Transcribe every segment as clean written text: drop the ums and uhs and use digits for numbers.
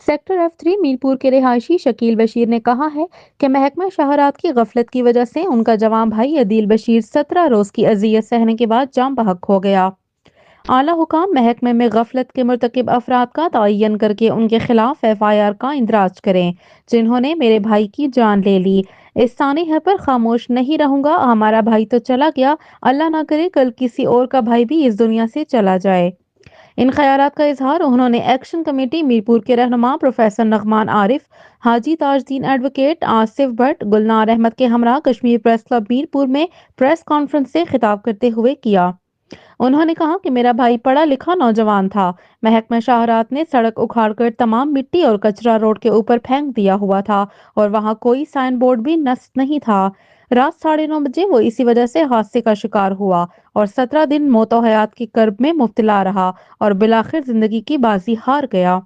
Sector F3 Mirpur के रिहायशी शकील बशीर ने कहा है कि महकमा शहरात की गफलत की वजह से उनका जवान भाई अदील बशीर 17 रोज की अजियत सहने के बाद जाम बहक हो गया। आला हुकाम महकमे में गफलत के मुर्तकिब अफराद का तयन करके उनके खिलाफ FIR का इंदराज करें जिन्होंने मेरे भाई की जान ले ली। इस सानिह पर खामोश नहीं रहूंगा, हमारा भाई तो चला गया, अल्लाह ना करे कल किसी और का भाई भी इस दुनिया से चला जाए। इन ख्यालात का इजहार उन्होंने एक्शन कमेटी मीरपुर के रहनुमा प्रोफेसर नगमान आरिफ, हाजी ताजदीन एडवोकेट आसिफ भट्ट, गुलनार अहमद के हमरा कश्मीर प्रेस क्लब मीरपुर में प्रेस कॉन्फ्रेंस से खिताब करते हुए किया। उन्होंने कहा कि मेरा भाई पढ़ा लिखा नौजवान था। महकमा शाहरात ने सड़क उखाड़कर तमाम मिट्टी और कचरा रोड के ऊपर फेंक दिया हुआ था और वहां कोई साइन बोर्ड भी नस्ब नहीं था। रात 9:30 बजे वो इसी वजह से हादसे का शिकार हुआ और 17 दिन मौतो हयात की कर्ब में मुब्तला रहा और बिलाखिर जिंदगी की बाजी हार गया।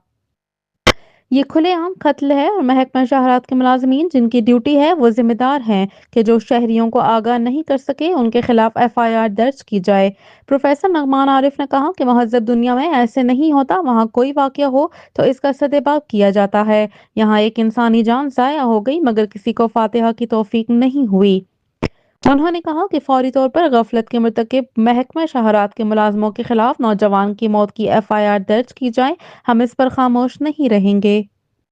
ये खुलेआम कत्ल है और महकमा शहरात के मुलाजमीन जिनकी ड्यूटी है वो जिम्मेदार हैं कि जो शहरियों को आगाह नहीं कर सके उनके खिलाफ FIR दर्ज की जाए। प्रोफेसर नगमान आरिफ ने कहा कि महज़ब दुनिया में ऐसे नहीं होता, वहाँ कोई वाक़या हो तो इसका सदेबाप किया जाता है। यहाँ एक इंसानी जान ज़ाया हो गई मगर किसी को फातिहा की तौफीक नहीं हुई। उन्होंने कहा कि फौरी तौर पर गफलत के मुर्तकिब महकमा शहरात के मुलाजमों के खिलाफ नौजवान की मौत की FIR दर्ज की जाए। हम इस पर खामोश नहीं रहेंगे।